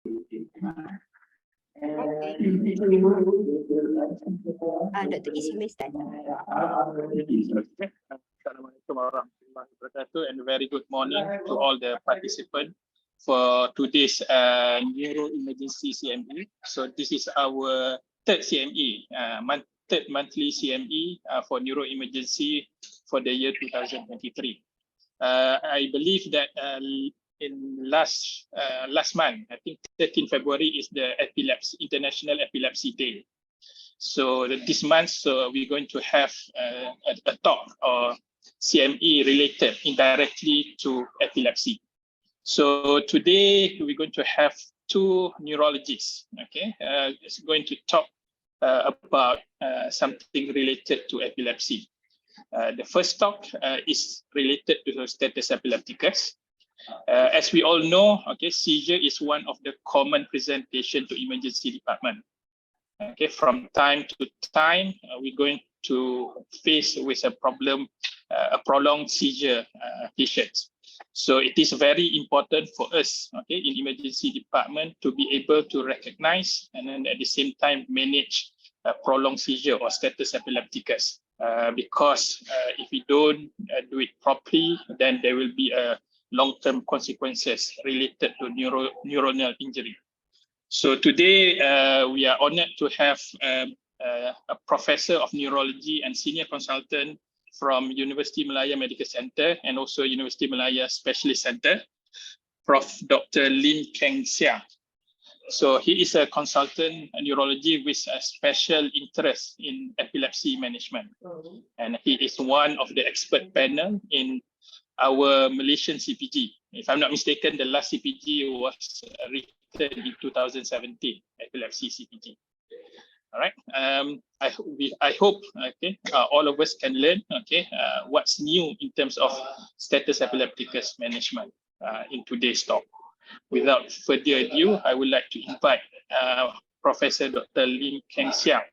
Dr. Is, you may start. Assalamualaikum warahmatullahi wabarakatuh, and very good morning to all the participants for today's neuro emergency CME. So this is our third CME, third monthly CME for neuro emergency for the year 2023. I believe that in last month, I think 13 February is the International Epilepsy Day. So this month, we're going to have a talk or CME related indirectly to epilepsy. So today we're going to have two neurologists. Okay, it's going to talk about something related to epilepsy. The first talk is related to the status epilepticus. As we all know, okay, seizure is one of the common presentation to emergency department. Okay, from time to time, we're going to face with a problem, a prolonged seizure patients. So it is very important for us, okay, in emergency department to be able to recognize and then at the same time manage a prolonged seizure or status epilepticus. Because if we don't do it properly, then there will be a long-term consequences related to neuronal injury. So today we are honored to have a professor of neurology and senior consultant from University Malaya Medical Center and also University Malaya Specialist Center, Prof. Dr. Kheng Seang. So he is a consultant in neurology with a special interest in epilepsy management. And he is one of the expert panel in our Malaysian CPG. If I'm not mistaken, the last CPG was written in 2017, epilepsy CPG. All right. I hope okay all of us can learn okay what's new in terms of status epilepticus management in today's talk. Without further ado, I would like to invite Professor Dr. Kheng Seang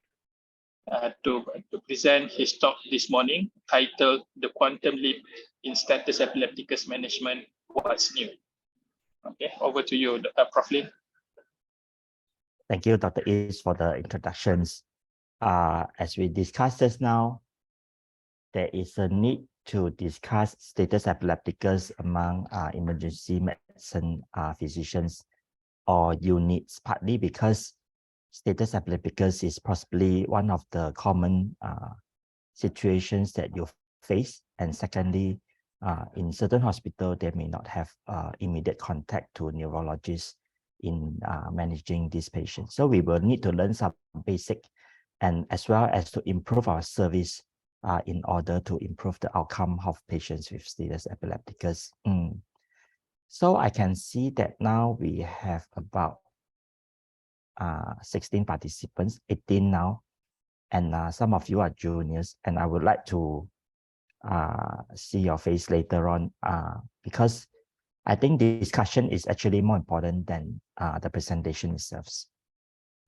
to present his talk this morning, titled "The Quantum Leap in Status Epilepticus Management: What's New?" Okay, over to you, Prof. Lim. Thank you, Dr. Is, for the introductions. As we discussed just now, there is a need to discuss status epilepticus among emergency medicine physicians or units, partly because status epilepticus is possibly one of the common situations that you face. And secondly, in certain hospitals, they may not have immediate contact to neurologists in managing these patients. So we will need to learn some basic and as well as to improve our service in order to improve the outcome of patients with status epilepticus. So I can see that now we have about 16 participants, 18 now, and some of you are juniors, and I would like to see your face later on because I think the discussion is actually more important than the presentation itself.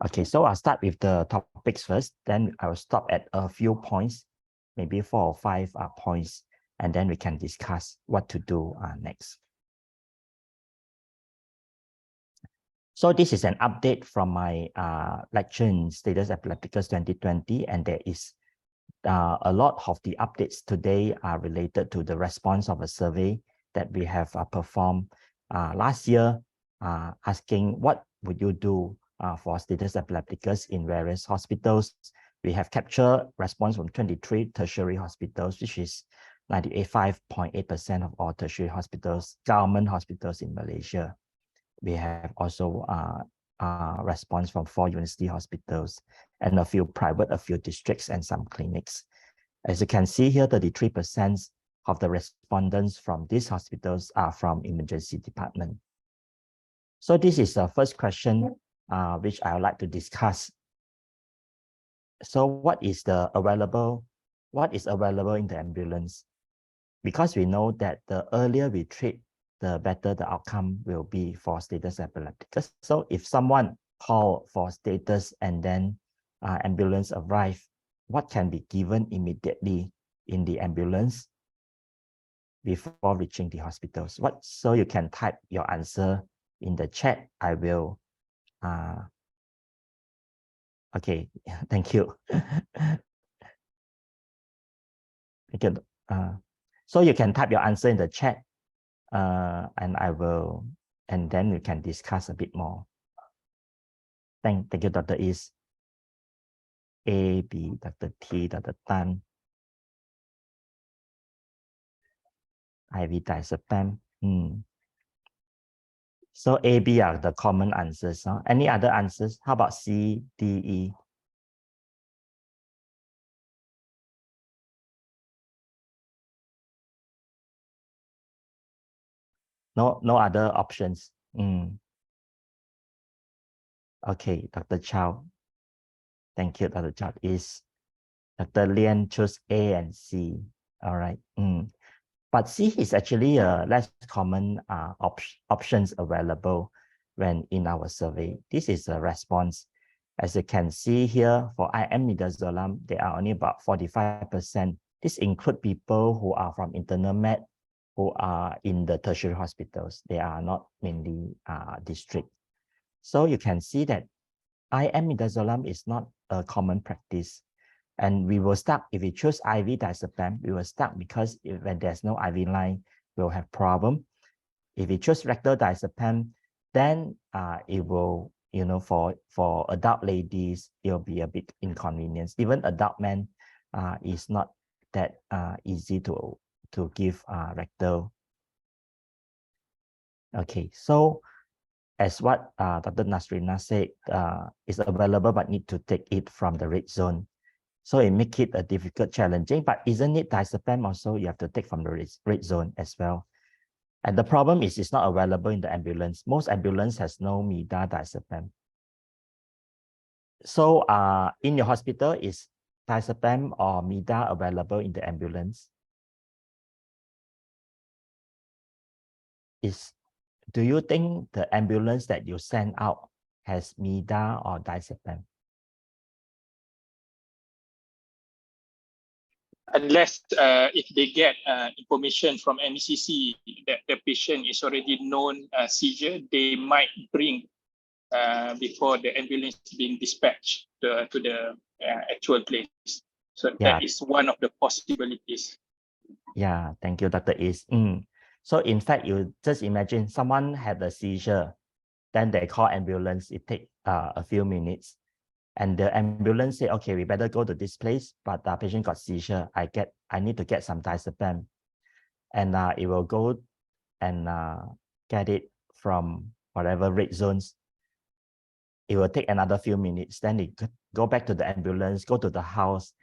Okay, so I'll start with the topics first, then I will stop at a few points, maybe 4 or 5 points, and then we can discuss what to do next. So this is an update from my lecture in Status Epilepticus 2020, and there is a lot of the updates today are related to the response of a survey that we have performed last year, asking what would you do for status epilepticus in various hospitals. We have captured response from 23 tertiary hospitals, which is 95.8% of all tertiary hospitals, government hospitals in Malaysia. We have also response from 4 university hospitals and a few private, a few districts, and some clinics. As you can see here, 33% of the respondents from these hospitals are from emergency department. So this is the first question which I would like to discuss. So what is available in the ambulance? Because we know that the earlier we treat, the better the outcome will be for status epilepticus. So if someone call for status and then ambulance arrive, what can be given immediately in the ambulance before reaching the hospitals? So you can type your answer in the chat. I will Okay, thank you. Thank you. So you can type your answer in the chat, and and then we can discuss a bit more. Thank you, Dr. Is. A, B, Dr. T, Dr. Tan. IV diazepam. So A, B are the common answers. Huh? Any other answers? How about C, D, E? No other options. Okay, Dr. Chow. Thank you, Dr. Chow. Is Dr. Lian chose A and C. All right. But C is actually a less common options available when in our survey. This is a response. As you can see here, for IM-midazolam, there are only about 45%. This includes people who are from internal med, who are in the tertiary hospitals. They are not mainly district. So you can see that IM-midazolam is not a common practice. And we will start, if we choose IV diazepam, we will start because when there's no IV line, we'll have problem. If we choose rectal diazepam, then it will, for adult ladies, it'll be a bit inconvenience. Even adult men is not that easy to give rectal. Okay, so as what Dr. Nasrina said, is available but need to take it from the red zone. So it makes it a difficult, challenging, but isn't it diazepam also you have to take from the red zone as well? And the problem is it's not available in the ambulance. Most ambulance has no MIDA diazepam. So in your hospital, is diazepam or MIDA available in the ambulance? Do you think the ambulance that you send out has MIDA or diazepam? Unless if they get information from NCC that the patient is already known seizure, they might bring before the ambulance being dispatched to the actual place. So that is one of the possibilities. Yeah, thank you, Dr. Is. So in fact, you just imagine someone had a seizure, then they call ambulance, it takes a few minutes. And the ambulance say, okay, we better go to this place, but the patient got seizure. I need to get some diazepam. And it will go and get it from whatever red zones. It will take another few minutes. Then it go back to the ambulance, go to the house,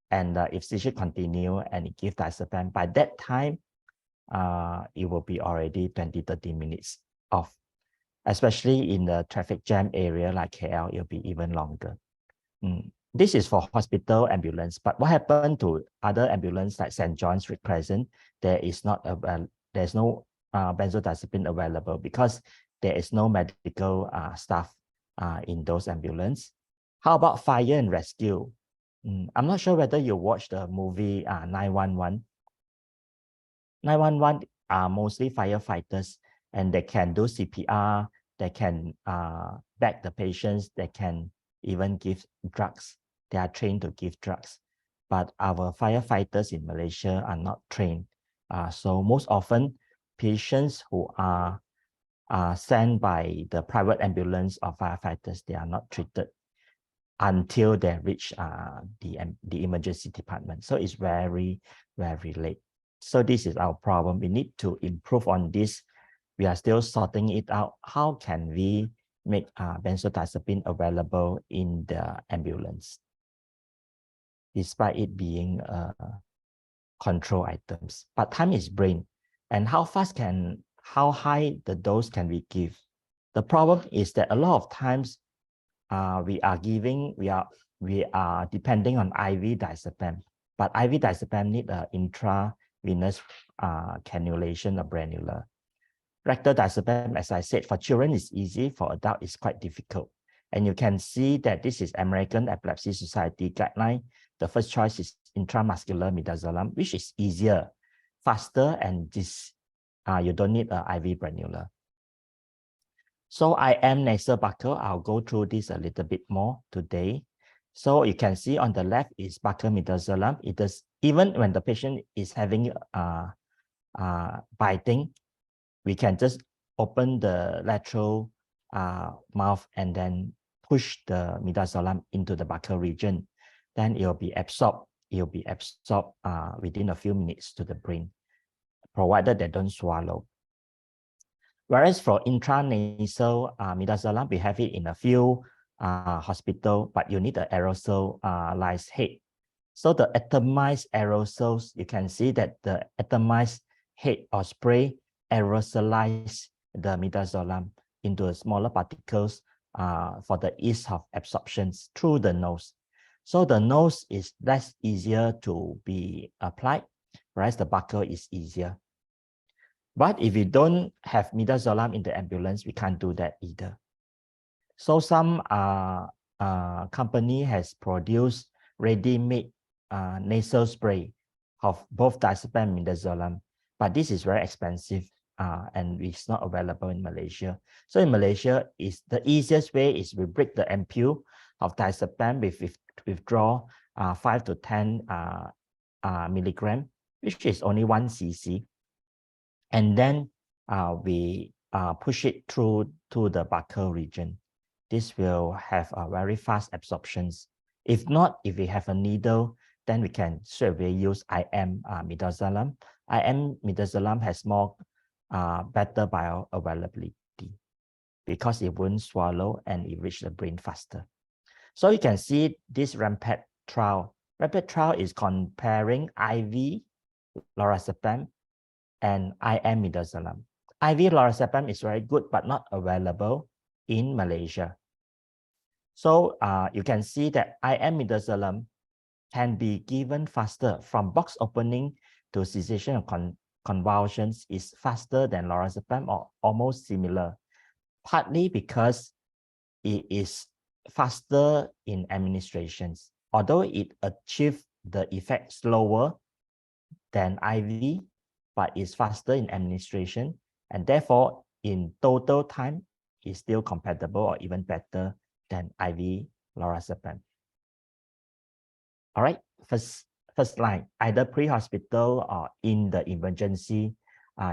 and if seizure continue and it give diazepam, by that time, it will be already 20-30 minutes off. Especially in the traffic jam area like KL, it'll be even longer. This is for hospital ambulance, but what happened to other ambulance like St. John's Street Crescent? There's no benzodiazepine available because there is no medical staff in those ambulance. How about fire and rescue? I'm not sure whether you watched the movie 911. 911 are mostly firefighters, and they can do CPR, they can back the patients, they can even give drugs. They are trained to give drugs. But our firefighters in Malaysia are not trained. So most often, patients who are sent by the private ambulance or firefighters, they are not treated until they reach the emergency department. So it's very, very late. So this is our problem. We need to improve on this. We are still sorting it out. How can we make benzodiazepine available in the ambulance, despite it being control items? But time is brain, and how high the dose can we give? The problem is that a lot of times we are depending on IV diazepam, but IV diazepam need intravenous cannulation or granular. Rectal diazepam, as I said, for children is easy, for adult is quite difficult. And you can see that this is American Epilepsy Society guideline. The first choice is intramuscular midazolam, which is easier, faster, and this you don't need an IV granular. So I am nasal buccal. I'll go through this a little bit more today. So you can see on the left is buccal midazolam. It is even when the patient is having biting, we can just open the lateral mouth and then push the midazolam into the buccal region. Then it will be absorbed. It will be absorbed within a few minutes to the brain, provided they don't swallow. Whereas for intranasal midazolam, we have it in a few hospital, but you need an aerosolized head. So the atomized aerosols, you can see that the atomized head or spray aerosolize the midazolam into smaller particles for the ease of absorptions through the nose. So the nose is less easier to be applied, whereas the buccal is easier. But if you don't have midazolam in the ambulance, we can't do that either. So some company has produced ready-made nasal spray of both diazepam and midazolam, but this is very expensive and it's not available in Malaysia. So in Malaysia, the easiest way is we break the ampule of diazepam, withdraw 5 to 10 milligram, which is only 1 cc. And then we push it through to the buccal region. This will have a very fast absorptions. If not, if we have a needle, then we can straight away use IM midazolam. IM midazolam has more better bioavailability because it won't swallow and it reach the brain faster. So you can see this RAMPAD trial. RAMPAD trial is comparing IV lorazepam and IM midazolam. IV lorazepam is very good, but not available in Malaysia. So you can see that IM midazolam can be given faster from box opening to cessation of convulsions is faster than lorazepam or almost similar, partly because it is faster in administrations. Although it achieves the effect slower than IV, but is faster in administration, and therefore in total time is still compatible or even better than IV lorazepam. All right, first line, either pre-hospital or in the emergency,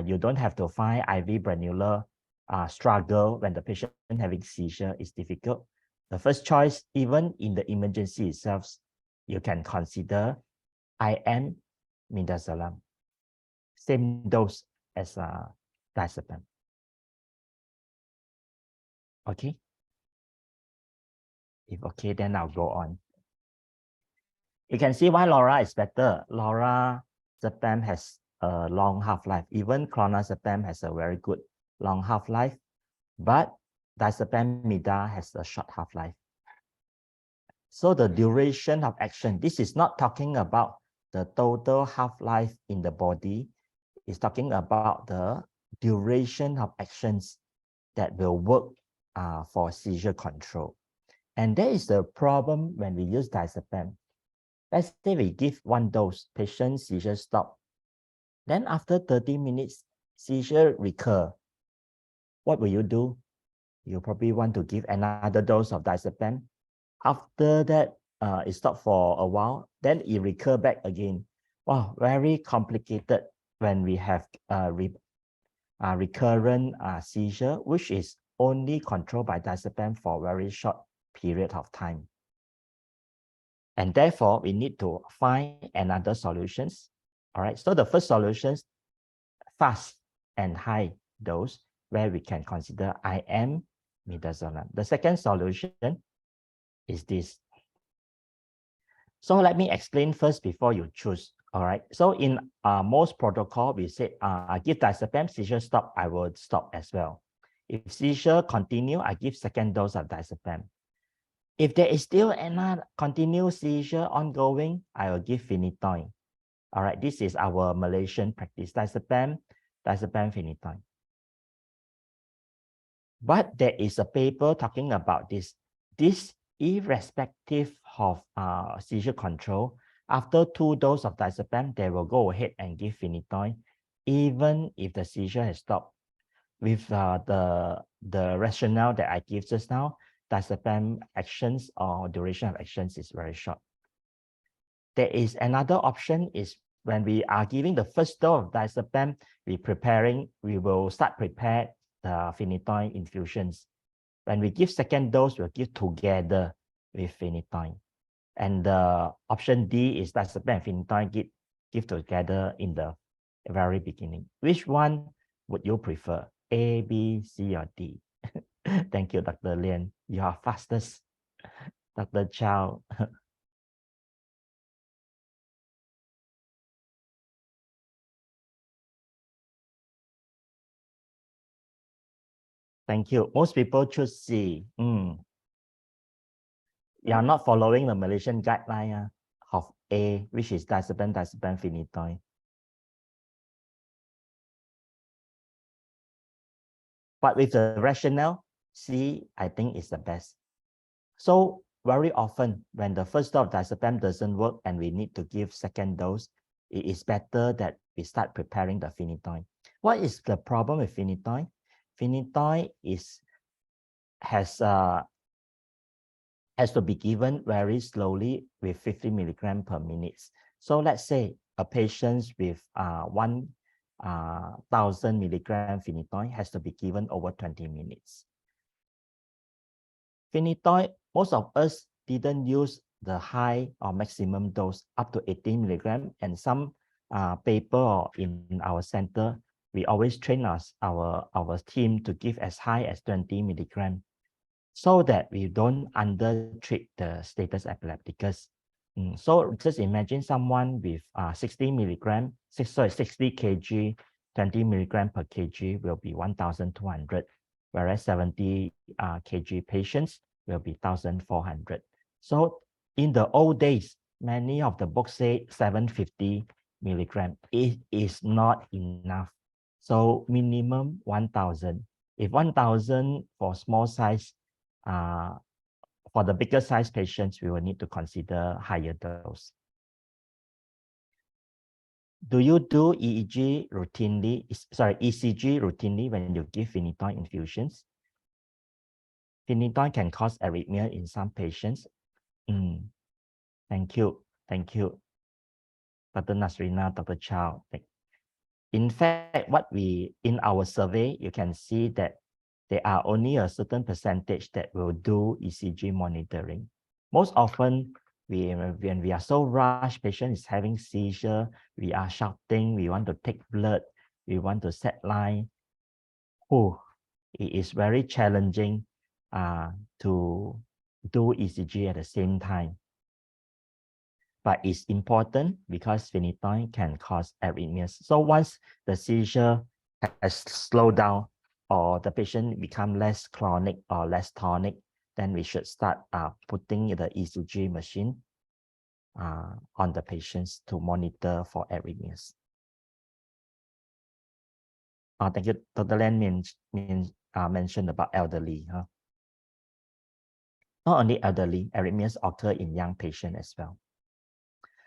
you don't have to find IV granular struggle when the patient having seizure is difficult. The first choice, even in the emergency itself, you can consider IM midazolam, same dose as diazepam. Okay. If okay, then I'll go on. You can see why Laura is better. Lorazepam has a long half-life. Even clonazepam has a very good long half-life, but diazepam mida has a short half-life. So the duration of action, this is not talking about the total half-life in the body. It's talking about the duration of actions that will work for seizure control. And that is the problem when we use diazepam. Let's say we give one dose, patient seizure stop. Then after 30 minutes, seizure recur. What will you do? You probably want to give another dose of diazepam. After that, it stopped for a while, then it recur back again. Wow, very complicated when we have recurrent seizure, which is only controlled by diazepam for a very short period of time. And therefore, we need to find another solutions. All right, so the first solutions, fast and high dose, where we can consider IM midazolam. The second solution is this. So let me explain first before you choose. All right, so in most protocol, we said, I give diazepam, seizure stop, I will stop as well. If seizure continue, I give second dose of diazepam. If there is still another continuous seizure ongoing, I will give phenytoin. All right, this is our Malaysian practice, diazepam, phenytoin. But there is a paper talking about this. This irrespective of seizure control, after 2 doses of diazepam, they will go ahead and give phenytoin, even if the seizure has stopped, with the the rationale that I give just now, diazepam actions or duration of actions is very short. There is another option is when we are giving the first dose of diazepam, we will start prepare the phenytoin infusions. When we give second dose, we'll give together with phenytoin. And the option D is diazepam and phenytoin give together in the very beginning. Which one would you prefer? A, B, C, or D? Thank you, Dr. Lien. You are fastest. Dr. Chow. Thank you. Most people choose C. You are not following the Malaysian guideline of A, which is diazepam, phenytoin. But with the rationale, C, I think is the best. So very often when the first dose of diazepam doesn't work and we need to give second dose, it is better that we start preparing the phenytoin. What is the problem with phenytoin? Phenytoin has to be given very slowly with 50 milligrams per minute. So let's say a patient with 1,000 milligram phenytoin has to be given over 20 minutes. Phenytoin, most of us didn't use the high or maximum dose up to 18 milligram, and some paper in our center, we always train our team to give as high as 20 milligram so that we don't under-treat the status epilepticus. So just imagine someone with 60 kg, 20 milligram per kg will be 1,200, whereas 70 kg patients will be 1,400. So in the old days, many of the books say 750 milligram. It is not enough. So minimum 1,000. If 1,000 for small size, for the bigger size patients, we will need to consider higher dose. Do you do ECG routinely when you give phenytoin infusions? Phenytoin can cause arrhythmia in some patients. Thank you. Thank you, Dr. Nasrina, Dr. Chow. In fact, in our survey, you can see that there are only a certain percentage that will do ECG monitoring. Most often, when we are so rushed, patient is having seizure, we are shouting, we want to take blood, we want to set line. It is very challenging to do ECG at the same time. But it's important because phenytoin can cause arrhythmias. So once the seizure has slowed down or the patient become less clonic or less tonic, then we should start putting the ECG machine on the patients to monitor for arrhythmias. Thank you. Dr. Len mentioned about elderly. Not only elderly, arrhythmias occur in young patients as well.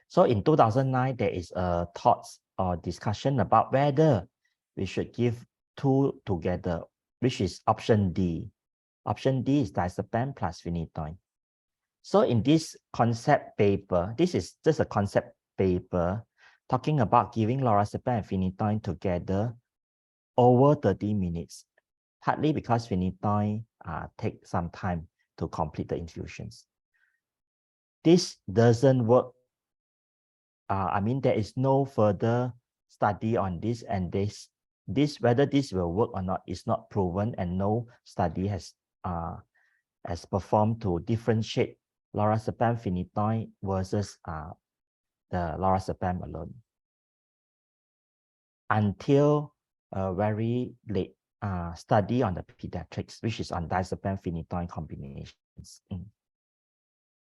So in 2009, there is a thoughts or discussion about whether we should give two together, which is option D. Option D is diazepam plus phenytoin. So in this concept paper, this is just a concept paper talking about giving lorazepam and phenytoin together over 30 minutes, partly because phenytoin takes some time to complete the infusions. This doesn't work. There is no further study on this, and whether this will work or not is not proven, and no study has performed to differentiate lorazepam phenytoin versus the lorazepam alone until a very late study on the pediatrics, which is on diazepam phenytoin combinations.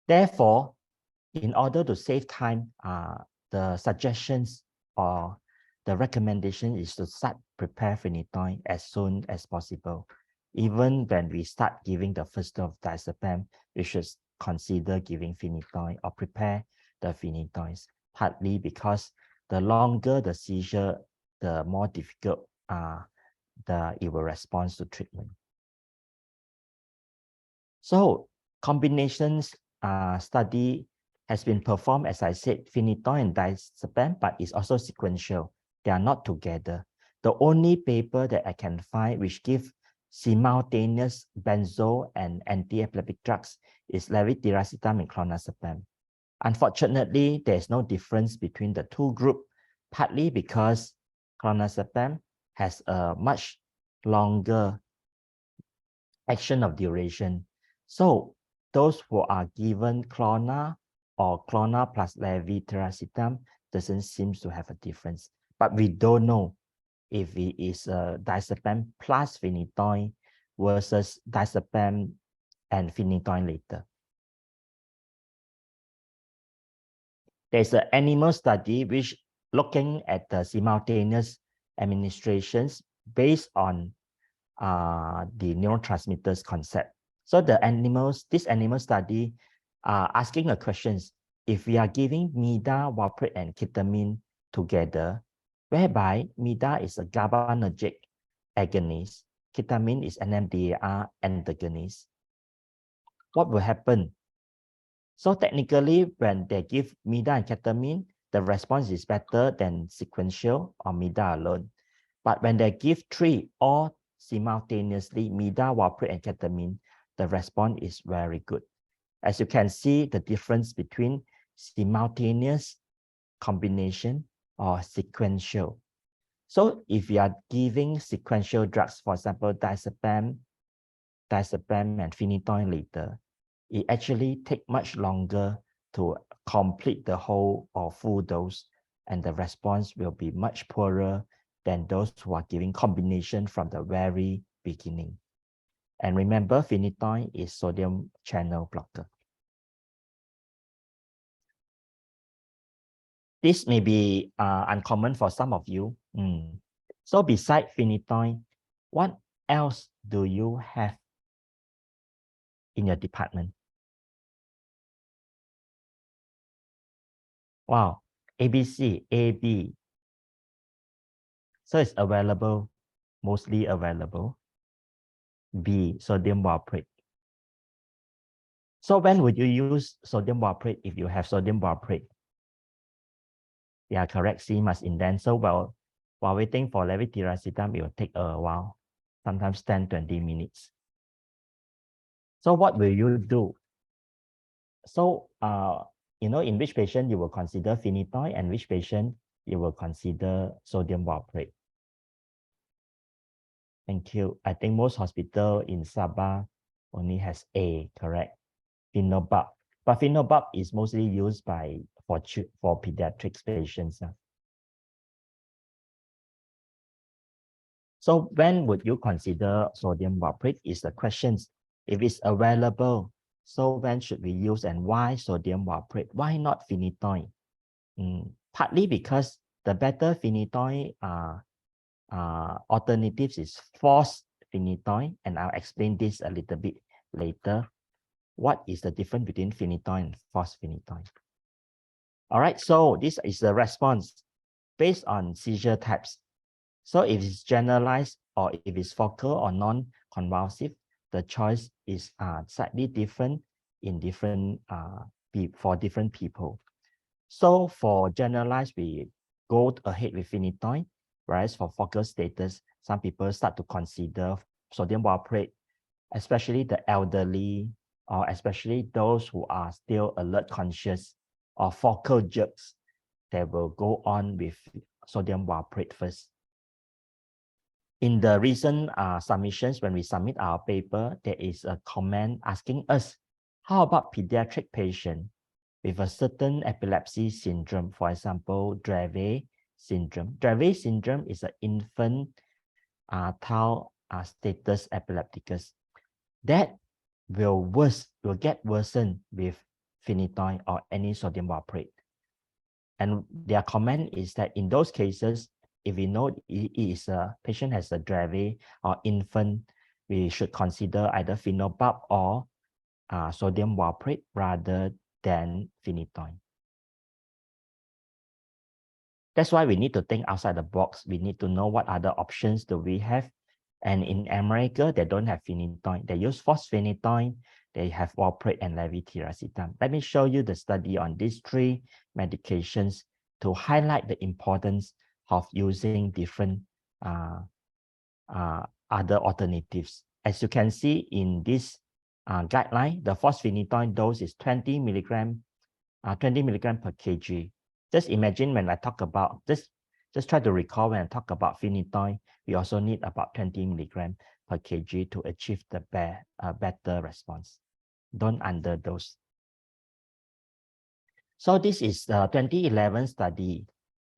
Therefore, in order to save time, the suggestions or the recommendation is to start prepare phenytoin as soon as possible. Even when we start giving the first dose of diazepam, we should consider giving phenytoin or prepare the phenytoins, partly because the longer the seizure, the more difficult it will respond to treatment. So combinations study has been performed, as I said, phenytoin and diazepam, but it's also sequential. They are not together. The only paper that I can find which give simultaneous benzo and anti-epileptic drugs is levetiracetam and clonazepam. Unfortunately, there's no difference between the two groups, partly because clonazepam has a much longer action of duration. So those who are given clona or clona plus levetiracetam doesn't seem to have a difference. But we don't know if it is diazepam plus phenytoin versus diazepam and phenytoin later. There's an animal study which looking at the simultaneous administrations based on the neurotransmitters concept. So this animal study asking the questions, if we are giving mida, valproate, and ketamine together, whereby mida is a GABAergic agonist, ketamine is NMDAR antagonist, what will happen? So technically, when they give mida and ketamine, the response is better than sequential or mida alone. But when they give three or simultaneously, mida, valproate, and ketamine, the response is very good. As you can see, the difference between simultaneous combination or sequential. So if you are giving sequential drugs, for example, diazepam and phenytoin later, it actually takes much longer to complete the whole or full dose, and the response will be much poorer than those who are giving combination from the very beginning. And remember, phenytoin is sodium channel blocker. This may be uncommon for some of you. So besides phenytoin, what else do you have in your department? Wow, ABC, AB. So it's available, mostly available. B, sodium valproate. So when would you use sodium valproate if you have sodium valproate? Yeah, correct. C must indent. So while waiting for levetiracetam, it will take a while, sometimes 10-20 minutes. So what will you do? So in which patient you will consider phenytoin and which patient you will consider sodium valproate? Thank you. I think most hospital in Sabah only has A, correct? Phenobab. But phenobab is mostly used for pediatric patients. So when would you consider sodium valproate is the questions. If it's available, so when should we use and why sodium valproate? Why not phenytoin? Partly because the better phenytoin alternatives is forced phenytoin, and I'll explain this a little bit later. What is the difference between phenytoin and forced phenytoin? All right, so this is the response based on seizure types. So if it's generalized or if it's focal or non-convulsive, the choice is slightly different in for different people. So for generalized, we go ahead with phenytoin, whereas for focal status, some people start to consider sodium valproate, especially the elderly or especially those who are still alert conscious or focal jerks. They will go on with sodium valproate first. In the recent submissions, when we submit our paper, there is a comment asking us, how about pediatric patient with a certain epilepsy syndrome, for example, Dravet syndrome. Dravet syndrome is an infant tau status epilepticus. That will get worsened with phenytoin or any sodium valproate. And their comment is that in those cases, if we know patient has a Dravet or infant, we should consider either phenobab or sodium valproate rather than phenytoin. That's why we need to think outside the box. We need to know what other options do we have. And in America, they don't have phenytoin. They use phosphenityl. they have valproate and levetiracetam. Let me show you the study on these three medications to highlight the importance of using different other alternatives. As you can see in this guideline, the phenytoin dose is 20 milligram per kg. Just imagine when I talk about this, just try to recall when I talk about phenytoin, we also need about 20 milligram per kg to achieve the better response. Don't underdose. So this is the 2011 study.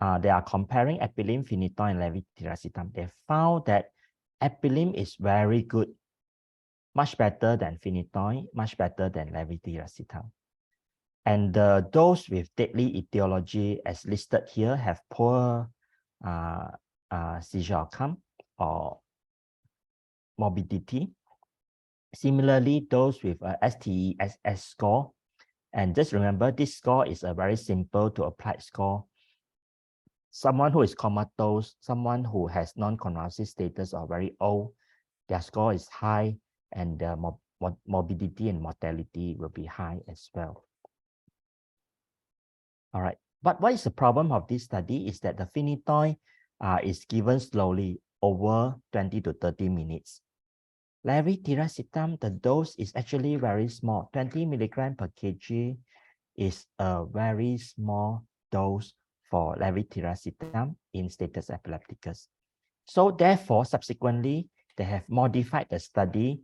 They are comparing epilim, phenytoin, and levetiracetam. They found that epilim is very good, much better than phenytoin, much better than levetiracetam. And those with deadly etiology, as listed here, have poor seizure outcome or morbidity. Similarly, those with a STESS score, and just remember, this score is a very simple to apply score. Someone who is comatose, someone who has non-convulsive status or very old, their score is high, and the morbidity and mortality will be high as well. All right, but what is the problem of this study is that the phenytoin is given slowly over 20 to 30 minutes. Levetiracetam, the dose is actually very small. 20 milligram per kg is a very small dose for levetiracetam in status epilepticus. So therefore, subsequently, they have modified the study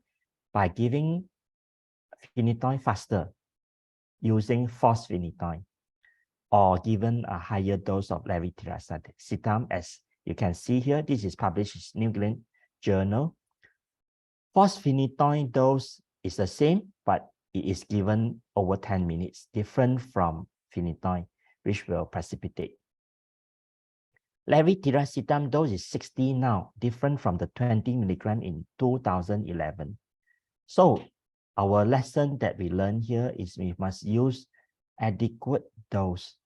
by giving phenytoin faster using false phenytoin, or given a higher dose of levetiracetam. As you can see here, this is published in New England Journal. False phenytoin dose is the same, but it is given over 10 minutes, different from phenytoin, which will precipitate. Levetiracetam dose is 60 now, different from the 20 milligram in 2011. So our lesson that we learn here is we must use adequate dose,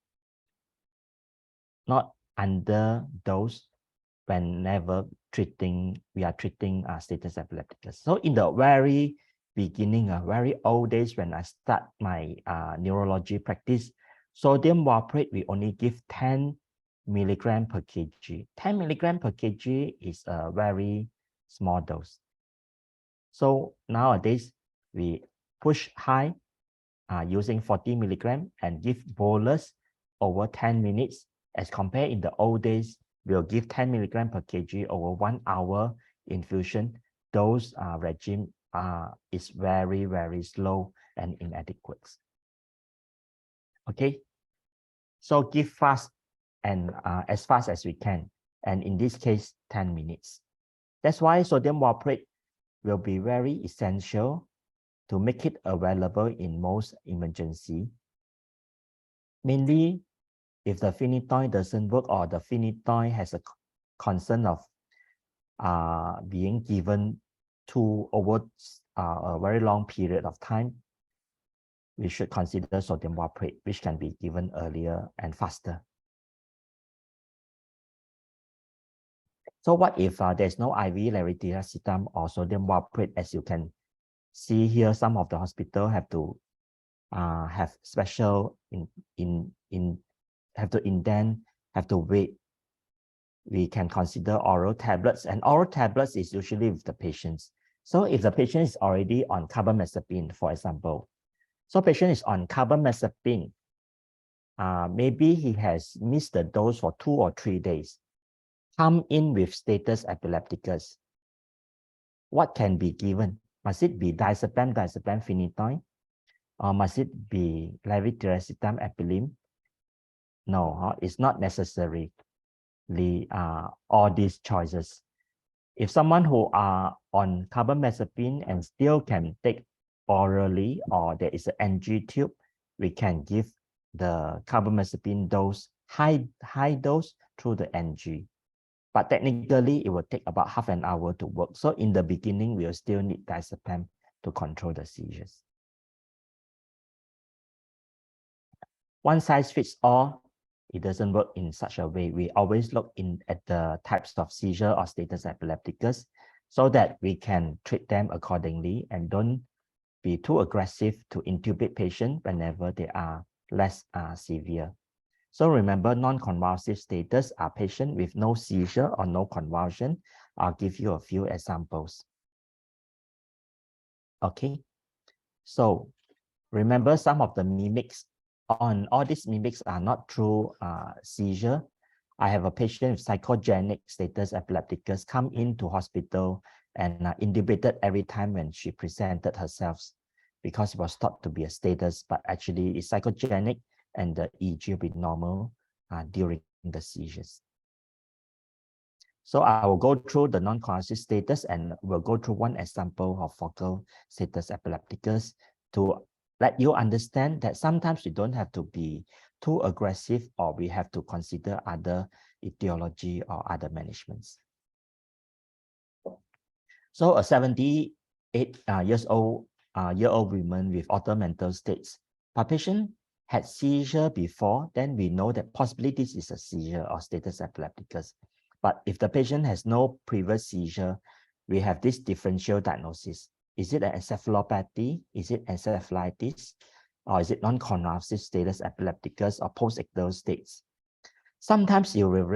not under dose whenever we are treating status epilepticus. So in the very beginning, very old days when I start my neurology practice, sodium valproate we only give 10 milligram per kg. 10 milligram per kg is a very small dose. So nowadays we push high using 40 milligram and give bolus over 10 minutes. As compared in the old days, we'll give 10 milligram per kg over 1 hour infusion. Dose regime is very, very slow and inadequate. Okay, so give fast and as fast as we can. And in this case, 10 minutes. That's why sodium valproate will be very essential to make it available in most emergency. Mainly, if the phenytoin doesn't work or the phenytoin has a concern of being given to over a very long period of time, we should consider sodium valproate, which can be given earlier and faster. So what if there's no IV levetiracetam or sodium valproate? As you can see here, some of the hospital have to have special have to indent, have to wait. We can consider oral tablets, and oral tablets is usually with the patients. So if the patient is already on carbamazepine, for example, so patient is on carbamazepine, maybe he has missed the dose for 2 or 3 days, come in with status epilepticus. What can be given? Must it be diazepam, phenytoin, or must it be levetiracetam, epilim? No, it's not necessarily all these choices. If someone who are on carbamazepine and still can take orally, or there is an NG tube, we can give the carbamazepine dose, high dose through the NG. But technically, it will take about half an hour to work. So in the beginning, we will still need diazepam to control the seizures. One size fits all, it doesn't work in such a way. We always look at the types of seizure or status epilepticus so that we can treat them accordingly and don't be too aggressive to intubate patients whenever they are less severe. So remember, non-convulsive status are patients with no seizure or no convulsion. I'll give you a few examples. Okay, so remember some of the mimics. On all these mimics are not true seizure. I have a patient with psychogenic status epilepticus come into hospital and intubated every time when she presented herself because it was thought to be a status, but actually it's psychogenic and the EEG will be normal during the seizures. So I will go through the non-convulsive status and we'll go through one example of focal status epilepticus to let you understand that sometimes we don't have to be too aggressive or we have to consider other etiology or other managements. So a 78-year-old woman with altered mental states. Her patient had seizure before, then we know that possibly this is a seizure or status epilepticus. But if the patient has no previous seizure, we have this differential diagnosis. Is it an encephalopathy? Is it encephalitis? Or is it non-convulsive status epilepticus or post-ictal states? Sometimes when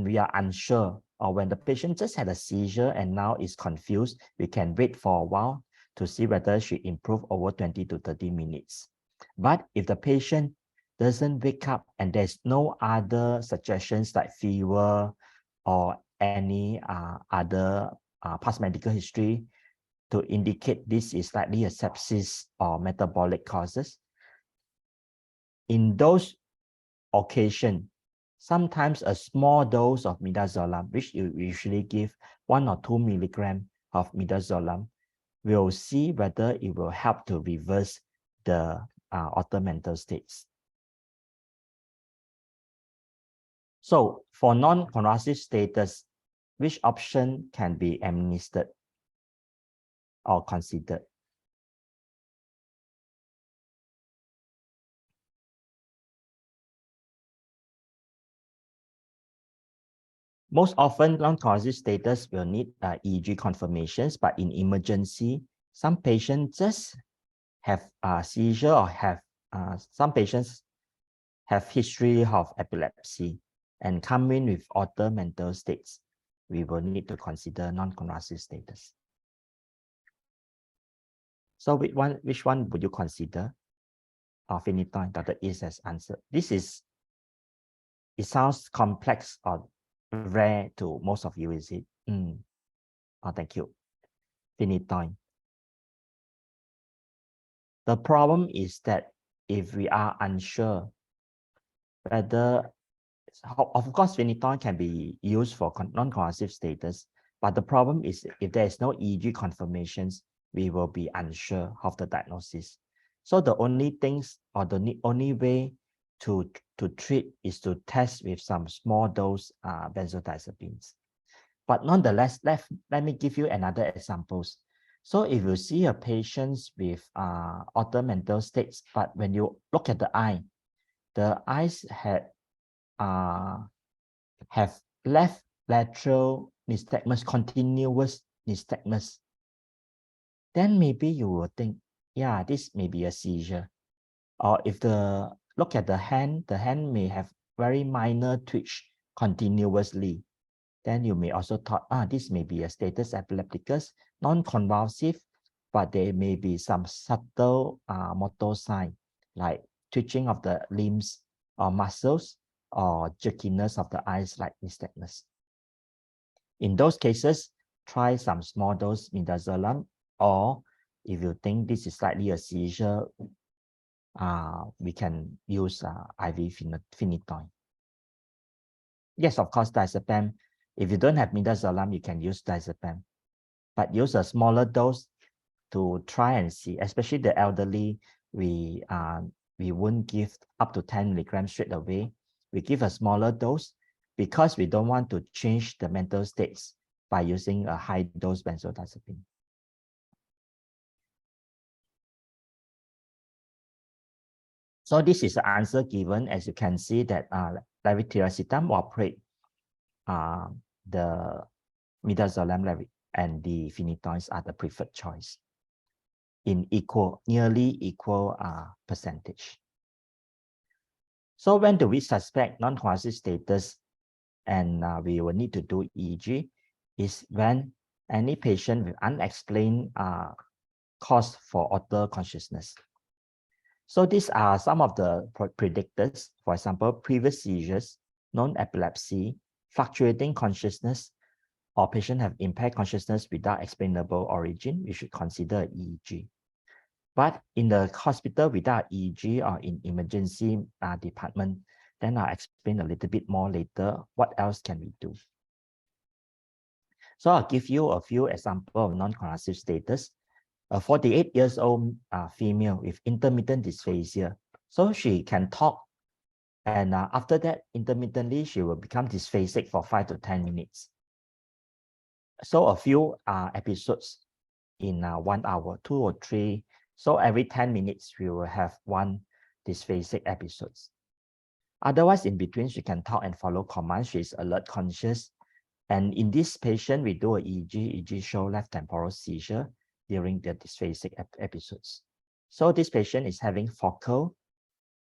we are unsure or when the patient just had a seizure and now is confused, we can wait for a while to see whether she improved over 20 to 30 minutes. But if the patient doesn't wake up and there's no other suggestions like fever or any other past medical history to indicate this is likely a sepsis or metabolic causes, in those occasions, sometimes a small dose of midazolam, which you usually give 1 or 2 milligrams of midazolam, we'll see whether it will help to reverse the altered mental states. So for non-convulsive status, which option can be administered or considered? Most often, non-convulsive status will need EEG confirmations, but in emergency, some patients just have seizure or have some patients have history of epilepsy and come in with altered mental states. We will need to consider non-convulsive status. So which one would you consider? Phenytoin, Dr. Is has answered. It sounds complex or rare to most of you, is it? Oh, thank you. Phenytoin. The problem is that if we are unsure whether, of course, phenytoin can be used for non-convulsive status, but the problem is if there is no EEG confirmations, we will be unsure of the diagnosis. So the only things or the only way to treat is to test with some small dose benzodiazepines. But nonetheless, let me give you another examples. So if you see a patient with altered mental states, but when you look at the eyes have left lateral nystagmus, continuous nystagmus, then maybe you will think, yeah, this may be a seizure. Or if look at the hand may have very minor twitch continuously, then you may also thought, this may be a status epilepticus, non-convulsive, but there may be some subtle motor sign like twitching of the limbs or muscles or jerkiness of the eyes like nystagmus. In those cases, try some small dose midazolam, or if you think this is likely a seizure, we can use IV phenytoin. Yes, of course, diazepam. If you don't have midazolam, you can use diazepam, but use a smaller dose to try and see. Especially the elderly, we won't give up to 10 milligrams straight away. We give a smaller dose because we don't want to change the mental states by using a high dose benzodiazepine. So this is the answer given. As you can see that levetiracetam will operate the midazolam and the phenytoins are the preferred choice. in nearly equal percentage. So when do we suspect non-convulsive status and we will need to do EEG is when any patient with unexplained cause for alter consciousness. So these are some of the predictors, for example, previous seizures, known epilepsy, fluctuating consciousness, or patient have impaired consciousness without explainable origin, we should consider EEG. But in the hospital without EEG or in emergency department, then I'll explain a little bit more later what else can we do. So I'll give you a few examples of non-convulsive status. A 48 years old female with intermittent dysphagia. So she can talk, and after that, intermittently, she will become dysphasic for 5 to 10 minutes. So a few episodes in 1 hour, 2 or 3. So every 10 minutes, we will have one dysphasic episodes. Otherwise, in between, she can talk and follow commands. She is alert, conscious. And in this patient, we do a EEG. EEG show left temporal seizure during the dysphasic episodes. So this patient is having focal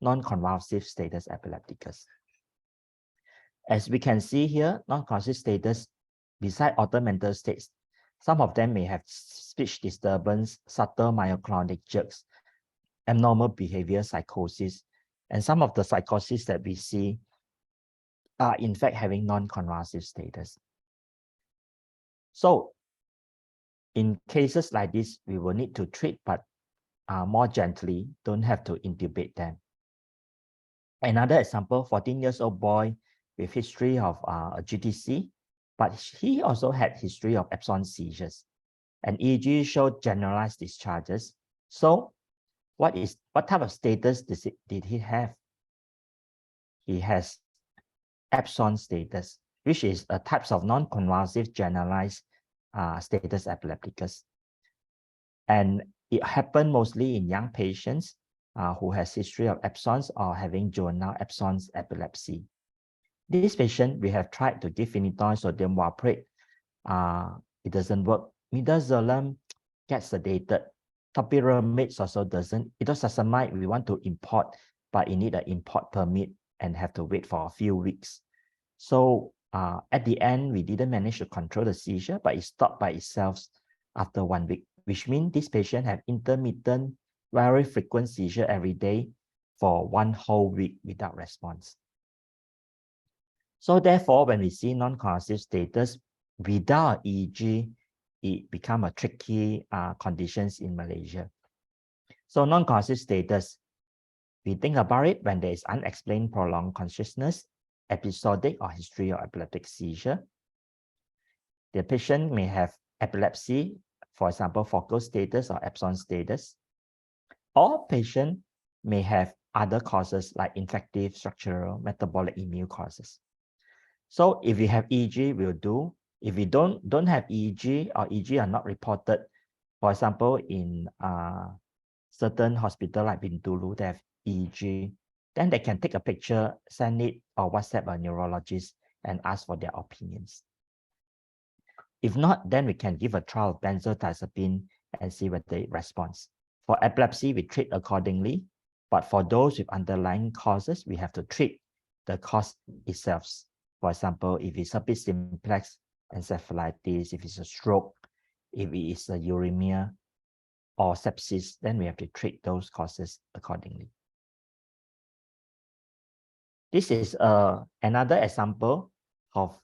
non-convulsive status epilepticus. As we can see here, non-convulsive status, beside other mental states, some of them may have speech disturbance, subtle myoclonic jerks, abnormal behavior psychosis, and some of the psychosis that we see are in fact having non-convulsive status. So in cases like this, we will need to treat, but more gently, don't have to intubate them. Another example, 14 years old boy with history of a GTC, but he also had history of absence seizures. And EEG showed generalized discharges. So what type of status did he have? He has absence status, which is a type of non-convulsive generalized status epilepticus. And it happened mostly in young patients who has history of absence or having juvenile absence epilepsy. This patient, we have tried to give phenytoin sodium valproate. It doesn't work. Midazolam gets sedated. Topiramate also doesn't. Idoxasamide, we want to import, but you need an import permit and have to wait for a few weeks. So at the end, we didn't manage to control the seizure, but it stopped by itself after 1 week, which means this patient have intermittent, very frequent seizure every day for 1 whole week without response. So therefore, when we see non-convulsive status without EEG, it becomes a tricky conditions in Malaysia. So non-convulsive status, we think about it when there is unexplained prolonged consciousness, episodic or history of epileptic seizure. The patient may have epilepsy, for example, focal status or absence status, or patient may have other causes like infective, structural, metabolic, immune causes. So if we have EEG, we'll do. If we don't have EEG or EEG are not reported, for example, in certain hospital like Bintulu, they have EEG, then they can take a picture, send it or WhatsApp a neurologist and ask for their opinions. If not, then we can give a trial of benzodiazepine and see whether it responds. For epilepsy, we treat accordingly, but for those with underlying causes, we have to treat the cause itself. For example, if it's herpes simplex, encephalitis, if it's a stroke, if it is a uremia or sepsis, then we have to treat those causes accordingly. This is another example of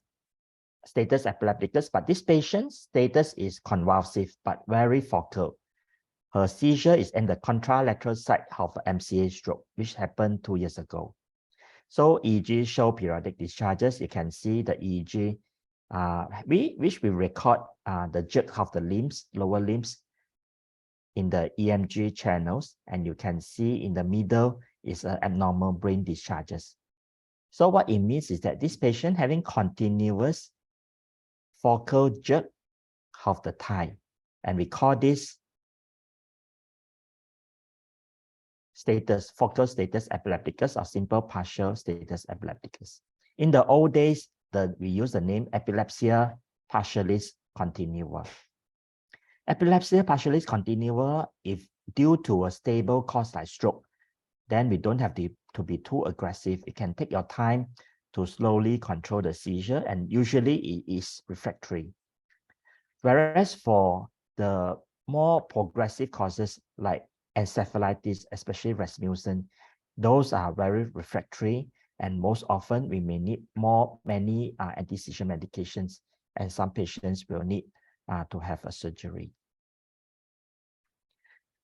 status epilepticus, but this patient's status is convulsive, but very focal. Her seizure is in the contralateral side of MCA stroke, which happened 2 years ago. So EEG show periodic discharges. You can see the EEG, which we record the jerk of the limbs, lower limbs in the EMG channels. And you can see in the middle is an abnormal brain discharges. So what it means is that this patient having continuous focal jerk of the thigh. And we call this status, focal status epilepticus or simple partial status epilepticus. In the old days, we use the name epilepsia partialis continua. Epilepsy partially is continual if due to a stable cause like stroke. Then we don't have to be too aggressive. It can take your time to slowly control the seizure, and usually it is refractory. Whereas for the more progressive causes like encephalitis, especially Rasmussen, those are very refractory, and most often we may need many anti-seizure medications, and some patients will need to have a surgery.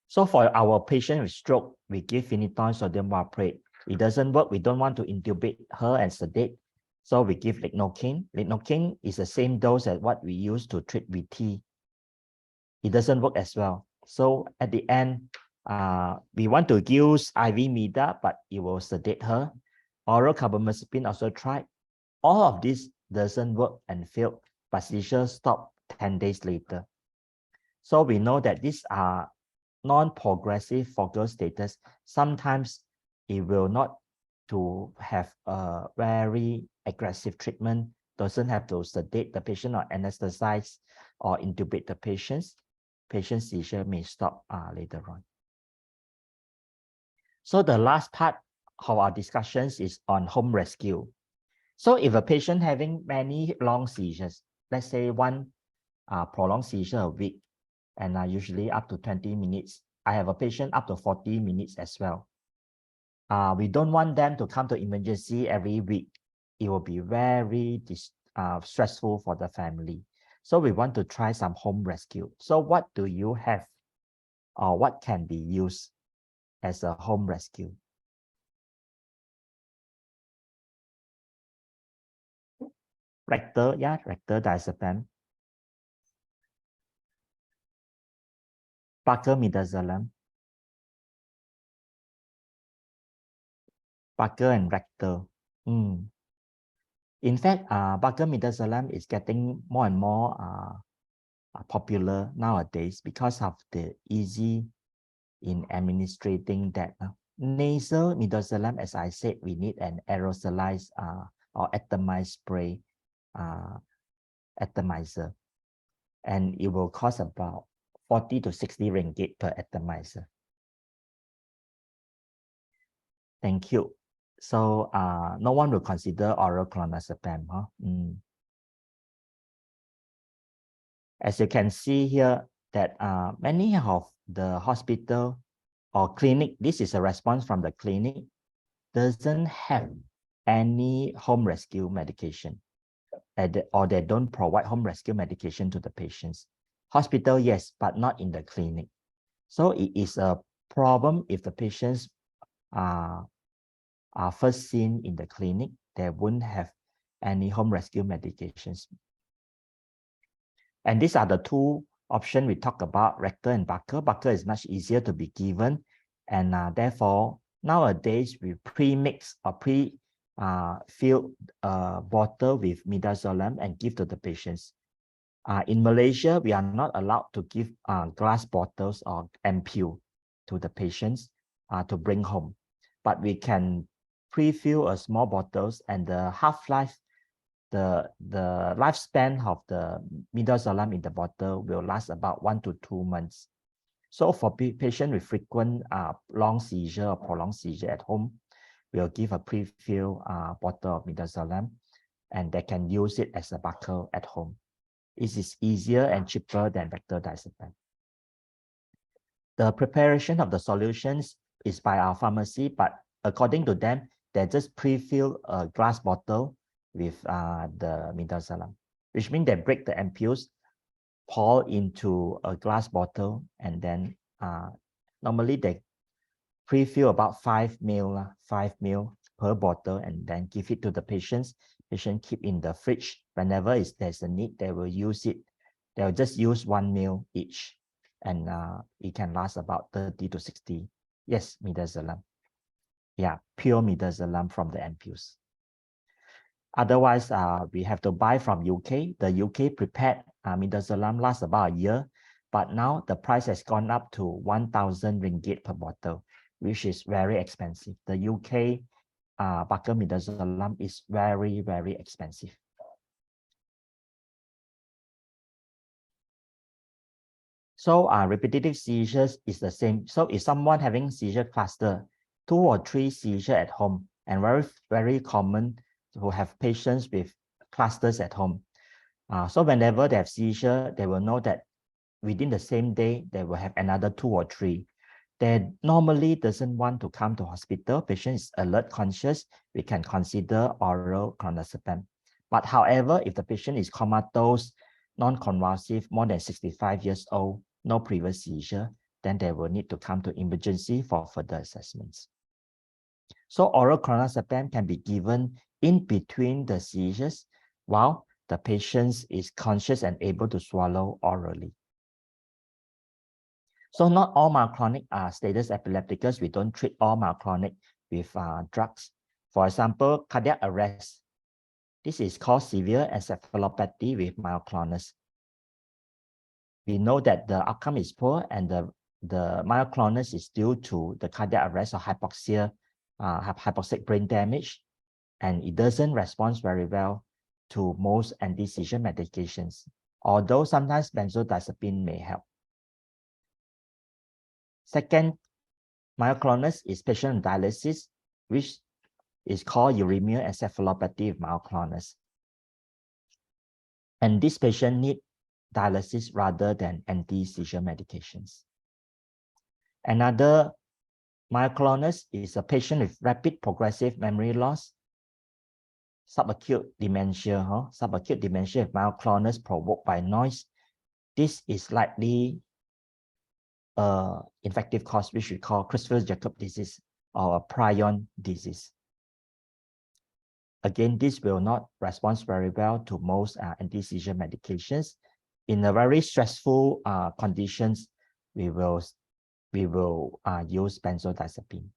So for our patient with stroke, we give phenytoin sodium valproate. It doesn't work. We don't want to intubate her and sedate. So we give lignocaine. Lignocaine is the same dose as what we use to treat VT. It doesn't work as well. So at the end, we want to use IV mida, but it will sedate her. Oral carbamazepine also tried. All of this doesn't work and failed, but seizure stopped 10 days later. So we know that these are non-progressive focal status. Sometimes it will not to have a very aggressive treatment, doesn't have to sedate the patient or anesthetize or intubate the patients. Patient seizure may stop later on. So the last part of our discussions is on home rescue. So if a patient having many long seizures, let's say one prolonged seizure a week, and usually up to 20 minutes. I have a patient up to 40 minutes as well. We don't want them to come to emergency every week. It will be very stressful for the family. So we want to try some home rescue. So what do you have, or what can be used as a home rescue? Rectal, yeah, rectal diazepam. Parker midazolam. Parker and rectal. In fact, Parker midazolam is getting more and more popular nowadays because of the easy in administrating that. Nasal midazolam, as I said, we need an aerosolized or atomized spray atomizer, and it will cost about 40 to 60 ringgit per atomizer. Thank you. So no one will consider oral clonazepam, huh? As you can see here, that many of the hospital or clinic, this is a response from the clinic, doesn't have any home rescue medication, or they don't provide home rescue medication to the patients. Hospital, yes, but not in the clinic. So it is a problem if the patients are first seen in the clinic, they wouldn't have any home rescue medications. And these are the two options we talk about, rectal and Barker. Barker is much easier to be given. And therefore, nowadays, we pre-mix or pre-fill a bottle with midazolam and give to the patients. In Malaysia, we are not allowed to give glass bottles or ampule to the patients to bring home. But we can pre-fill a small bottles, and the half-life, the lifespan of the midazolam in the bottle will last about 1 to 2 months. So for patients with frequent long seizure or prolonged seizure at home, we'll give a pre-filled bottle of midazolam, and they can use it as a buckle at home. It is easier and cheaper than rectal diazepam. The preparation of the solutions is by our pharmacy, but according to them, they just pre-fill a glass bottle with the midazolam, which means they break the ampoules, pour into a glass bottle, and then normally they pre-fill about 5 ml per bottle, and then give it to the patients. Patient keep in the fridge. Whenever there's a need, they will use it. They'll just use 1 ml each, and it can last about 30 to 60. Yes, midazolam. Yeah, pure midazolam from the ampoules. Otherwise, we have to buy from UK. The UK prepared midazolam lasts about a year, but now the price has gone up to 1,000 ringgit per bottle, which is very expensive. The UK Barker midazolam is very, very expensive. So repetitive seizures is the same. So if someone having seizure cluster, 2 or 3 seizure at home, and very common to have patients with clusters at home. So whenever they have seizure, they will know that within the same day, they will have another 2 or 3. They normally doesn't want to come to hospital. Patient is alert, conscious. We can consider oral clonazepam. But however, if the patient is comatose, non-convulsive, more than 65 years old, no previous seizure, then they will need to come to emergency for further assessments. So oral clonazepam can be given in between the seizures while the patient is conscious and able to swallow orally. So not all myoclonic status epilepticus, we don't treat all myoclonic with drugs. For example, cardiac arrest. This is called severe encephalopathy with myoclonus. We know that the outcome is poor and the myoclonus is due to the cardiac arrest or hypoxia, hypoxic brain damage, and it doesn't respond very well to most anti-seizure medications, although sometimes benzodiazepine may help. Second, myoclonus is patient dialysis, which is called uremia encephalopathy with myoclonus. And this patient need dialysis rather than anti-seizure medications. Another myoclonus is a patient with rapid progressive memory loss, subacute dementia, subacute dementia with myoclonus provoked by noise. This is likely infective cause, which we call Creutzfeldt-Jakob disease or prion disease. Again, this will not respond very well to most anti-seizure medications. In a very stressful conditions, we will use benzodiazepine.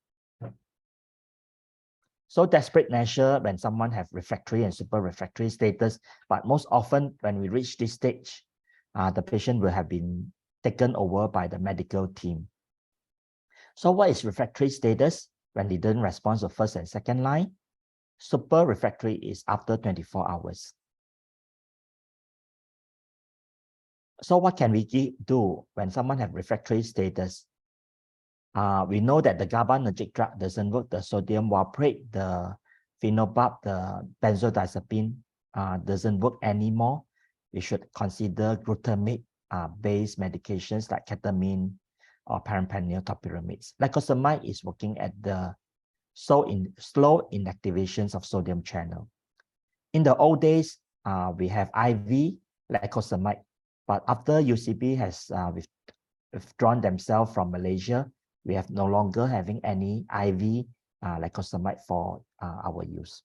So desperate measure when someone have refractory and super refractory status, but most often when we reach this stage, the patient will have been taken over by the medical team. So what is refractory status? When they didn't respond to first and second line. Super refractory is after 24 hours. So what can we do when someone have refractory status? We know that the GABAergic drug doesn't work, the sodium valproate, the phenobab, the benzodiazepine doesn't work anymore. We should consider glutamate-based medications like ketamine or perampanel topiramids. Lacosamide is working at the slow inactivations of sodium channel. In the old days, we have IV lacosamide, but after UCB has withdrawn themselves from Malaysia, we have no longer having any IV lacosamide for our use.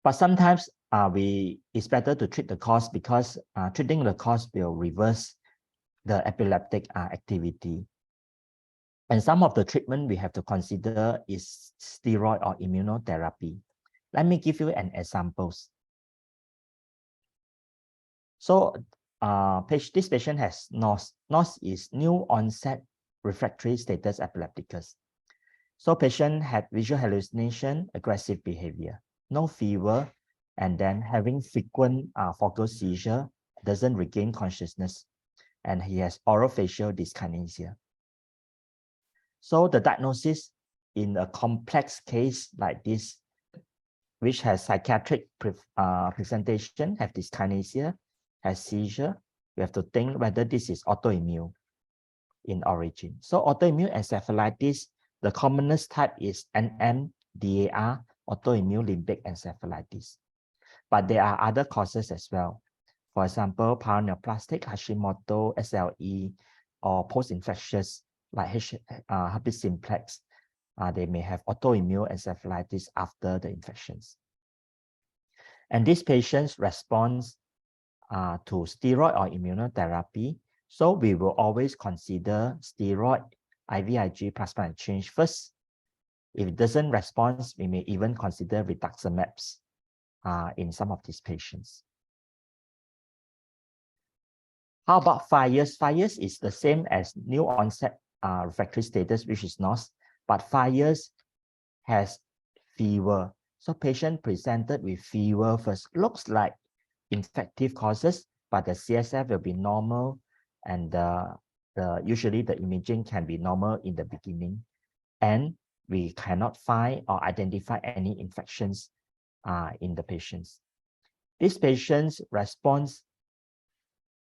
But sometimes it's better to treat the cause because treating the cause will reverse the epileptic activity. And some of the treatment we have to consider is steroid or immunotherapy. Let me give you an examples. So this patient has NOS. NOS is new onset refractory status epilepticus. So patient had visual hallucination, aggressive behavior, no fever, and then having frequent focal seizure, doesn't regain consciousness, and he has orofacial dyskinesia. So the diagnosis in a complex case like this, which has psychiatric presentation, have dyskinesia, has seizure, we have to think whether this is autoimmune in origin. So autoimmune encephalitis, the commonest type is NMDAR, autoimmune limbic encephalitis. But there are other causes as well. For example, paraneoplastic, Hashimoto, SLE, or post-infectious like herpes simplex. They may have autoimmune encephalitis after the infections. And these patients respond to steroid or immunotherapy. So we will always consider steroid, IVIG, plasma exchange first. If it doesn't respond, we may even consider rituximab in some of these patients. How about 5 years? 5 years is the same as new onset refractory status, which is NOS, but 5 years has fever. So patient presented with fever first, looks like infective causes, but the CSF will be normal, and usually the imaging can be normal in the beginning, and we cannot find or identify any infections in the patients. These patients respond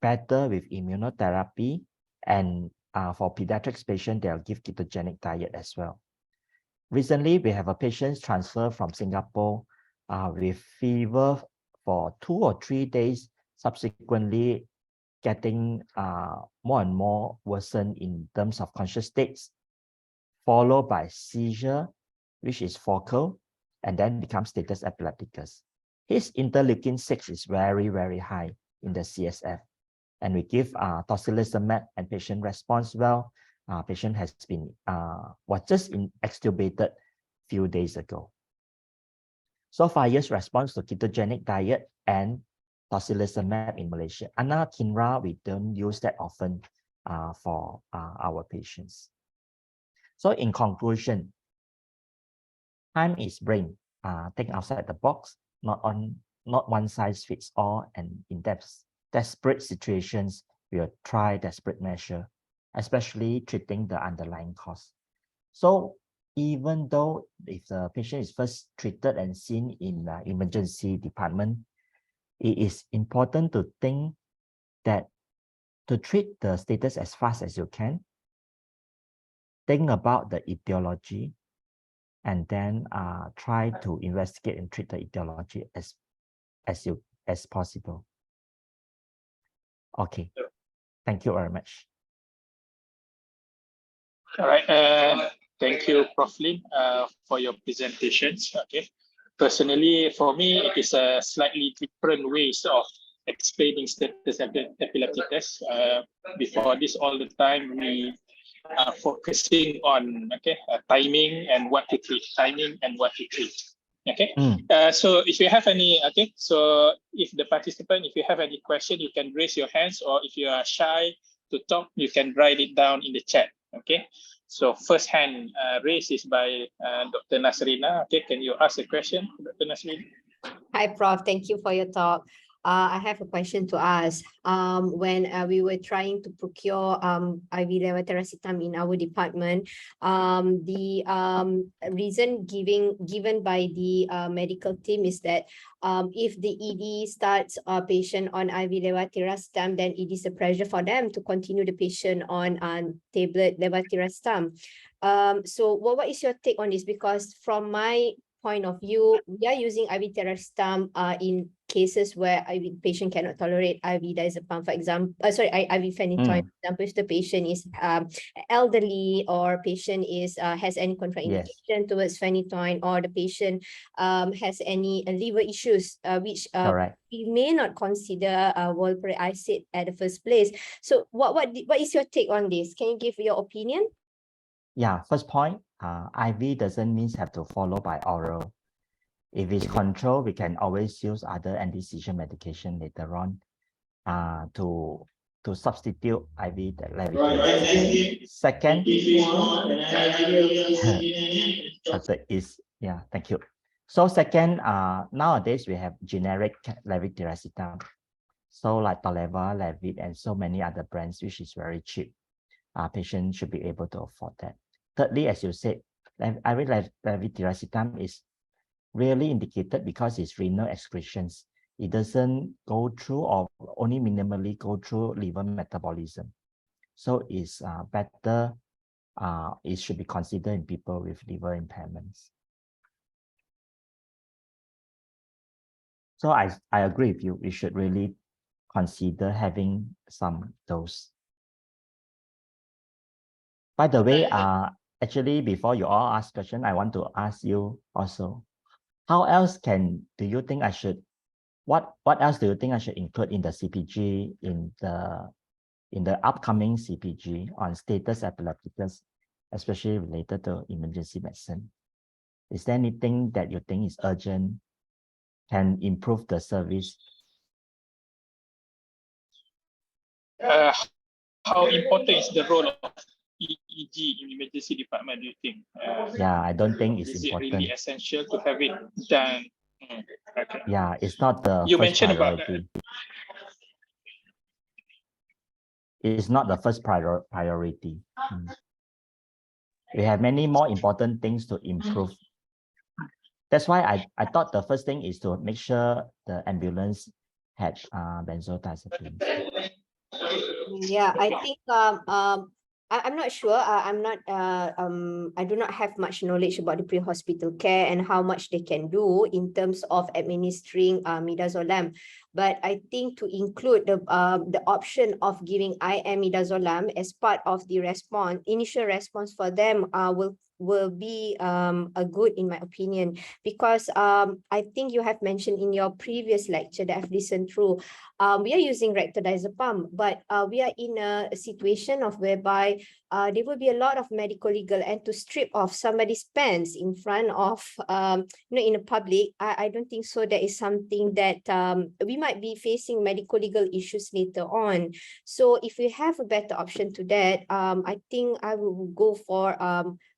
better with immunotherapy, and for pediatrics patients, they'll give ketogenic diet as well. Recently, we have a patient transfer from Singapore with fever for 2 or 3 days, subsequently getting more and more worsened in terms of conscious states, followed by seizure, which is focal, and then becomes status epilepticus. His interleukin-6 is very, very high in the CSF. And we give tocilizumab, and patient responds well. Patient has been was just extubated few days ago. So 5 years response to ketogenic diet and tocilizumab in Malaysia. Anakinra, we don't use that often for our patients. So in conclusion, time is brain. Think outside the box, not one size fits all, and in desperate situations, we will try desperate measure, especially treating the underlying cause. So even though if the patient is first treated and seen in the emergency department, it is important to think that to treat the status as fast as you can, think about the etiology, and then try to investigate and treat the etiology as possible. Okay, thank you very much. All right, thank you, Prof. Lin, for your presentations. Okay, personally, for me, it is a slightly different ways of explaining status epilepticus. Before this, all the time we are focusing on timing and what to treat, timing and what to treat. Okay, so if you have any, so if the participant, if you have any question, you can raise your hands, or if you are shy to talk, you can write it down in the chat. Okay, so first hand raised is by Dr. Nasrina. Okay, can you ask a question, Dr. Nasrina? Hi, Prof. Thank you for your talk. I have a question to ask. When we were trying to procure IV levetiracetam in our department, the reason given by the medical team is that if the ED starts a patient on IV levetiracetam, then it is a pressure for them to continue the patient on tablet levetiracetam. So what is your take on this? Because from my point of view, we are using IV tiracetam in cases where patient cannot tolerate IV diazepam, for example, IV phenytoin, for example, if the patient is elderly, or patient is has any contraindication towards phenytoin, or the patient has any liver issues, which we may not consider valproate at the first place. So what is your take on this? Can you give your opinion? Yeah, first point, IV doesn't mean have to follow by oral. If it's controlled, we can always use other anti-seizure medication later on to substitute IV levetiracetam. Second, thank you. So second, nowadays we have generic levetiracetam, so like Toleva, Levit, and so many other brands, which is very cheap. Patients should be able to afford that. Thirdly, as you said, IV levetiracetam is really indicated because it's renal excretions. It doesn't go through, or only minimally go through, liver metabolism. So it's better, it should be considered in people with liver impairments. So I agree with you. We should really consider having some dose. By the way, actually, before you all ask question, I want to ask you also, how else do you think I should, what else do you think I should include in the CPG, in the upcoming CPG on status epilepticus, especially related to emergency medicine? Is there anything that you think is urgent, can improve the service? How important is the role of EEG in emergency department, do you think? Yeah, I don't think it's important. Is it really essential to have it done? Okay. Yeah, it's not the you first mentioned priority. It's not the first priority. We have many more important things to improve. That's why I thought the first thing is to make sure the ambulance had benzodiazepines. Yeah, I think I'm not sure. I do not have much knowledge about the pre-hospital care and how much they can do in terms of administering midazolam. But I think to include the option of giving IM midazolam as part of the initial response for them will be a good in my opinion, because I think you have mentioned in your previous lecture that I've listened through, we are using rectal diazepam, but we are in a situation of whereby there will be a lot of medical legal, and to strip off somebody's pants in front of in a public, I don't think so. That is something that we might be facing medical legal issues later on. So if we have a better option to that, I think I will go for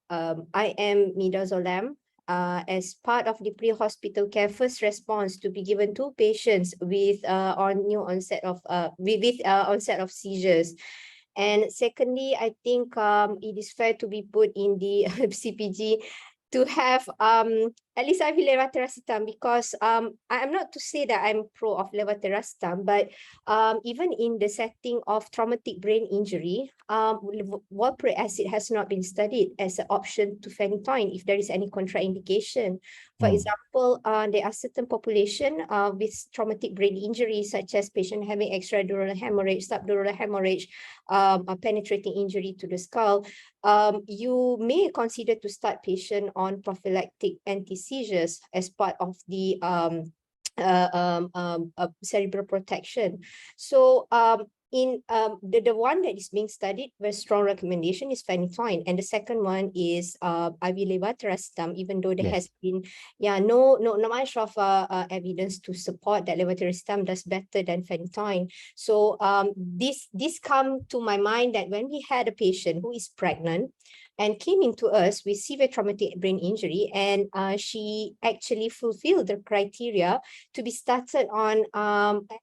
IM midazolam as part of the pre-hospital care first response to be given to patients with onset of seizures. And secondly, I think it is fair to be put in the CPG to have at least IV levetiracetam, because I'm not to say that I'm pro of levetiracetam, but even in the setting of traumatic brain injury, valproic acid has not been studied as an option to phenytoin if there is any contraindication. For example, there are certain population with traumatic brain injury, such as patient having extradural hemorrhage, subdural hemorrhage, a penetrating injury to the skull. You may consider to start patient on prophylactic anti-seizures as part of the cerebral protection. So in the one that is being studied with strong recommendation is phenytoin, and the second one is IV levetiracetam, even though there has been no much of evidence to support that levetiracetam does better than phenytoin. So this come to my mind that when we had a patient who is pregnant and came into us with severe traumatic brain injury, and she actually fulfilled the criteria to be started on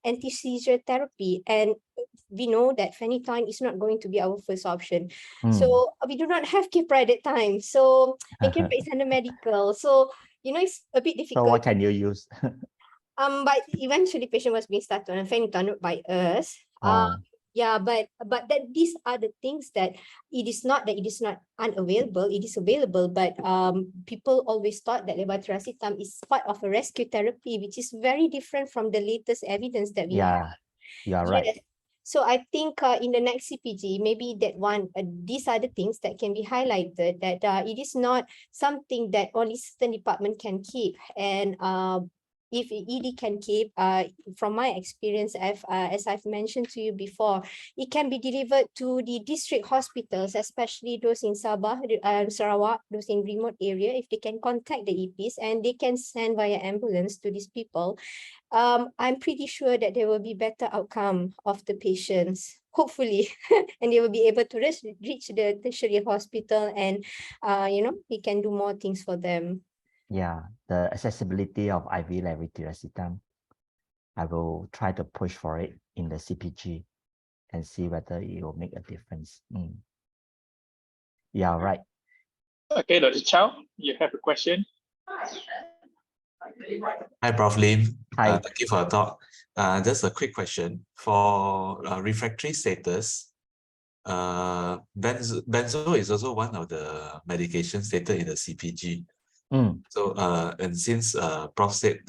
anti-seizure therapy, and we know that phenytoin is not going to be our first option. So we do not have Kipra at that time. So and Kipra is under medical. So it's a bit difficult. So what can you use? But eventually patient was being started on phenytoin by us. Yeah, but that these are the things that it is not unavailable. It is available, but people always thought that levetiracetam is part of a rescue therapy, which is very different from the latest evidence that we have. You are right. So I think in the next CPG, maybe that one, these are the things that can be highlighted, that it is not something that only certain department can keep. And if ED can keep, from my experience, as I've mentioned to you before, it can be delivered to the district hospitals, especially those in Sabah, Sarawak, those in remote area. If they can contact the EPs and they can send via ambulance to these people, I'm pretty sure that there will be better outcome of the patients, hopefully, and they will be able to reach the tertiary hospital, and we can do more things for them. Yeah, the accessibility of IV levetiracetam, I will try to push for it in the CPG and see whether it will make a difference. Yeah, right. Okay, Dr. Chow, you have a question? Hi, Prof. Lim. Hi. Thank you for the talk. Just a quick question. For refractory status, benzo is also one of the medications stated in the CPG. So, and since Prof said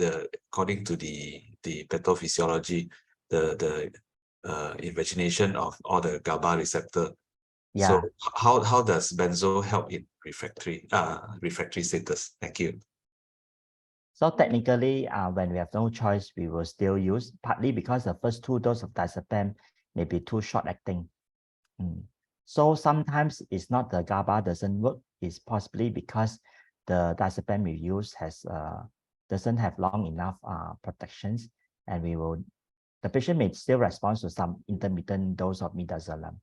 according to the pathophysiology, the invagination of all the GABA receptor. So how does benzo help in refractory status? Thank you. So technically, when we have no choice, we will still use, partly because the first 2 doses of diazepam may be too short acting. So sometimes it's not the GABA doesn't work, it's possibly because the diazepam we use doesn't have long enough protections, and the patient may still respond to some intermittent dose of midazolam.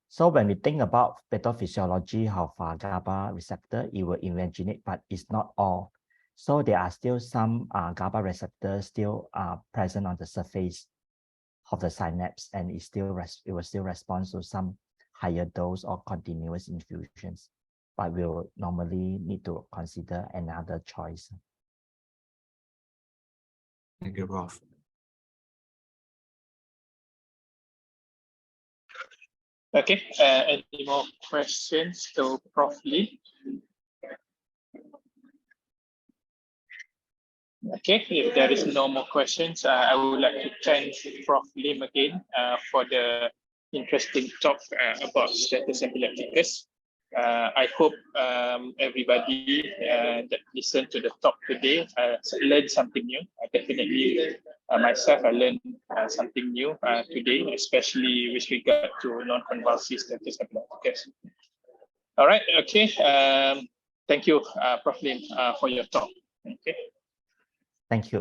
So when we think about pathophysiology of GABA receptor, it will invaginate, but it's not all. So there are still some GABA receptors still present on the surface. of the synapse, and it will still respond to some higher dose or continuous infusions, but we'll normally need to consider another choice. Thank you, Prof. Okay, any more questions to Prof Lee? Okay, if there is no more questions, I would like to thank Prof Lim again for the interesting talk about status epilepticus. I hope everybody that listened to the talk today learned something new. Definitely myself, I learned something new today, especially with regard to non-convulsive status epilepticus. All right, okay. Thank you, Prof Lim, for your talk. Okay. Thank you.